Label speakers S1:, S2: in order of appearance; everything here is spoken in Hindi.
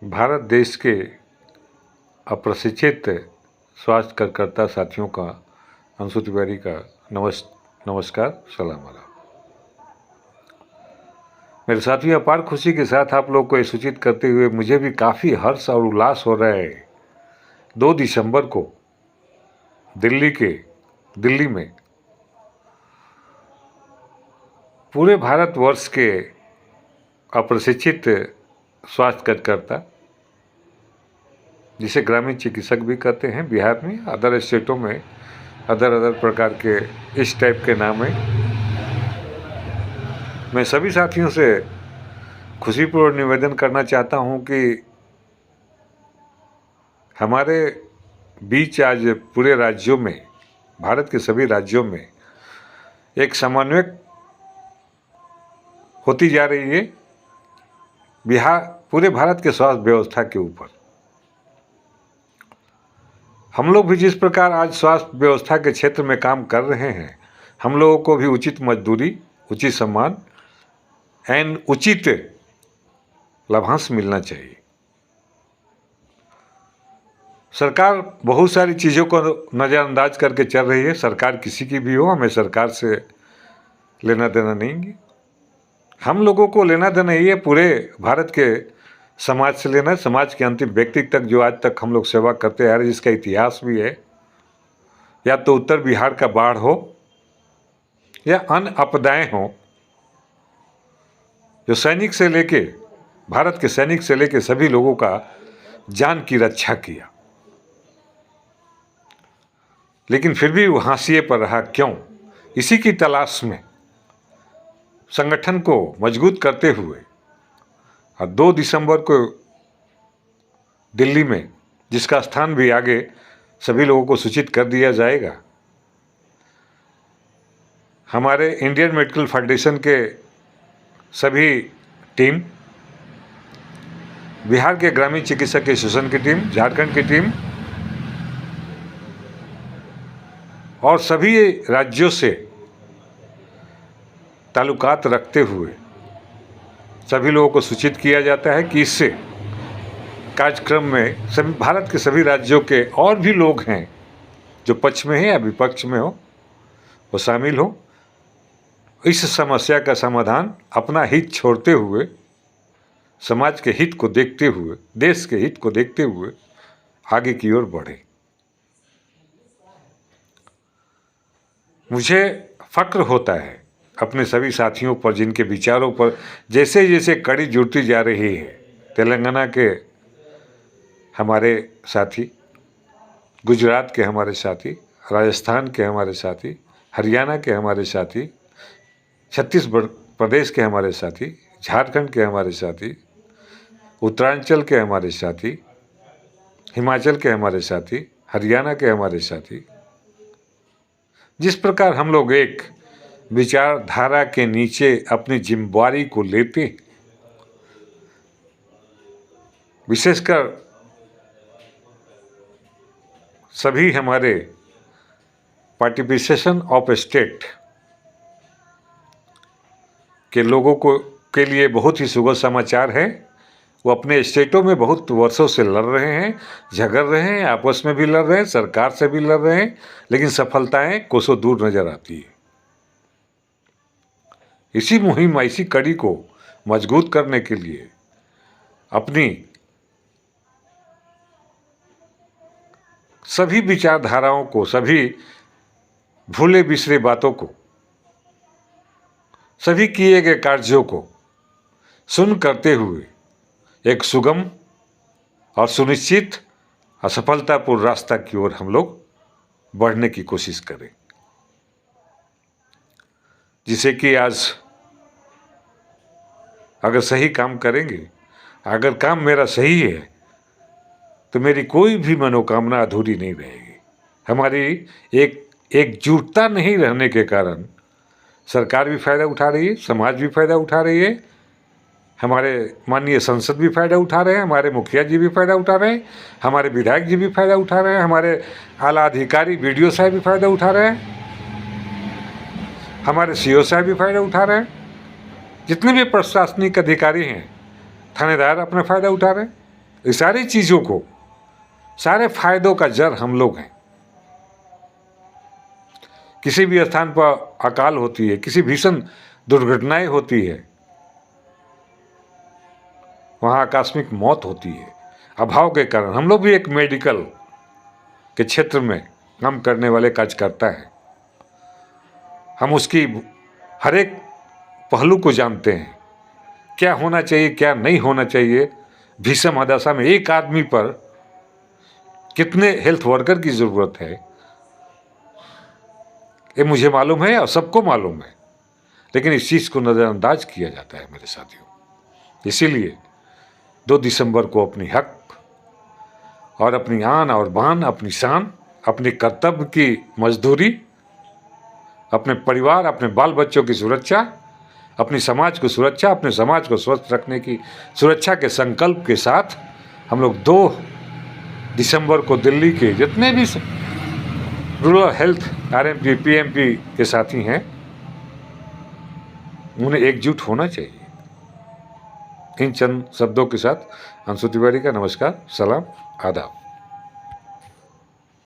S1: भारत देश के अप्रशिक्षित स्वास्थ्य कार्यकर्ता साथियों का अंशु तिवारी का नमस्कार सलाम आदाब। मेरे साथी अपार खुशी के साथ आप लोग को ये सूचित करते हुए मुझे भी काफ़ी हर्ष और उल्लास हो रहा है। 2 दिसंबर को दिल्ली में पूरे भारतवर्ष के अप्रशिक्षित स्वास्थ्य कार्यकर्ता, जिसे ग्रामीण चिकित्सक भी कहते हैं, बिहार में, अदर स्टेटों में अदर प्रकार के इस टाइप के नाम हैं। मैं सभी साथियों से खुशीपूर्वक निवेदन करना चाहता हूं कि हमारे बीच आज पूरे राज्यों में, भारत के सभी राज्यों में एक समन्वय होती जा रही है पूरे भारत के स्वास्थ्य व्यवस्था के ऊपर। हम लोग भी जिस प्रकार आज स्वास्थ्य व्यवस्था के क्षेत्र में काम कर रहे हैं, हम लोगों को भी उचित मजदूरी, उचित सम्मान एंड उचित लाभांश मिलना चाहिए। सरकार बहुत सारी चीज़ों को नज़रअंदाज करके चल रही है। सरकार किसी की भी हो, हमें सरकार से लेना देना नहीं है। हम लोगों को लेना देना ये पूरे भारत के समाज से लेना है, समाज के अंतिम व्यक्ति तक, जो आज तक हम लोग सेवा करते आ रहे, जिसका इतिहास भी है। या तो उत्तर बिहार का बाढ़ हो या अन्य आपदाएं हो, जो सैनिक से लेके, भारत के सैनिक से लेके सभी लोगों का जान की रक्षा किया, लेकिन फिर भी वो हाशिए पर रहा। क्यों? इसी की तलाश में संगठन को मजबूत करते हुए और 2 दिसंबर को दिल्ली में, जिसका स्थान भी आगे सभी लोगों को सूचित कर दिया जाएगा, हमारे इंडियन मेडिकल फाउंडेशन के सभी टीम, बिहार के ग्रामीण चिकित्सक एसोसिएशन की टीम, झारखंड की टीम और सभी राज्यों से ताल्लुकात रखते हुए सभी लोगों को सूचित किया जाता है कि इससे कार्यक्रम में सभी भारत के सभी राज्यों के और भी लोग हैं जो पक्ष में हैं या विपक्ष में हो, वो शामिल हो। इस समस्या का समाधान अपना हित छोड़ते हुए, समाज के हित को देखते हुए, देश के हित को देखते हुए आगे की ओर बढ़े। मुझे फक्र होता है अपने सभी साथियों पर, जिनके विचारों पर जैसे जैसे कड़ी जुड़ती जा रही है। तेलंगाना के हमारे साथी, गुजरात के हमारे साथी, राजस्थान के हमारे साथी, हरियाणा के हमारे साथी, छत्तीसगढ़ प्रदेश के हमारे साथी, झारखंड के हमारे साथी, उत्तरांचल के हमारे साथी, हिमाचल के हमारे साथी, हरियाणा के हमारे साथी, जिस प्रकार हम लोग एक विचारधारा के नीचे अपनी जिम्मेवारी को लेते, विशेषकर सभी हमारे पार्टिसिपेशन ऑफ स्टेट के लोगों के लिए बहुत ही सुखद समाचार है। वो अपने स्टेटों में बहुत वर्षों से लड़ रहे हैं, झगड़ रहे हैं, आपस में भी लड़ रहे हैं, सरकार से भी लड़ रहे हैं, लेकिन सफलताएं कोसों दूर नजर आती है। इसी मुहिम, इसी कड़ी को मजबूत करने के लिए अपनी सभी विचारधाराओं को, सभी भूले बिसरे बातों को, सभी किए गए कार्यों को सुन करते हुए एक सुगम और सुनिश्चित और सफलतापूर्ण रास्ता की ओर हम लोग बढ़ने की कोशिश करें, जिसे कि आज अगर सही काम करेंगे, अगर काम मेरा सही है, तो मेरी कोई भी मनोकामना अधूरी नहीं रहेगी। हमारी एकजुटता नहीं रहने के कारण सरकार भी फ़ायदा उठा रही है, समाज भी फ़ायदा उठा रही है, हमारे माननीय संसद भी फ़ायदा उठा रहे हैं, हमारे मुखिया जी भी फ़ायदा उठा रहे हैं, हमारे विधायक जी भी फ़ायदा उठा रहे हैं, हमारे आला अधिकारी BDO साहब भी फ़ायदा उठा रहे हैं, हमारे CO साहब भी फ़ायदा उठा रहे हैं, जितने भी प्रशासनिक अधिकारी हैं, थानेदार अपना फ़ायदा उठा रहे हैं। ये सारी चीज़ों को, सारे फायदों का जड़ हम लोग हैं। किसी भी स्थान पर अकाल होती है, किसी भीषण दुर्घटनाएं होती है, वहाँ आकस्मिक मौत होती है अभाव के कारण। हम लोग भी एक मेडिकल के क्षेत्र में काम करने वाले कार्यकर्ता हैं। हम उसकी हर एक पहलू को जानते हैं, क्या होना चाहिए क्या नहीं होना चाहिए। भीषण दशा में एक आदमी पर कितने हेल्थ वर्कर की ज़रूरत है, ये मुझे मालूम है और सबको मालूम है, लेकिन इस चीज़ को नज़रअंदाज किया जाता है मेरे साथियों। इसीलिए 2 दिसंबर को अपनी हक और अपनी आन और बान, अपनी शान, अपने कर्तव्य की मजदूरी, अपने परिवार, अपने बाल बच्चों की सुरक्षा, अपनी समाज को सुरक्षा, अपने समाज को स्वस्थ रखने की सुरक्षा के संकल्प के साथ हम लोग 2 दिसंबर को दिल्ली के जितने भी रूरल हेल्थ आरएमपी पीएमपी के साथी हैं, उन्हें एकजुट होना चाहिए। इन चंद शब्दों के साथ अंशु तिवारी का नमस्कार, सलाम, आदाब।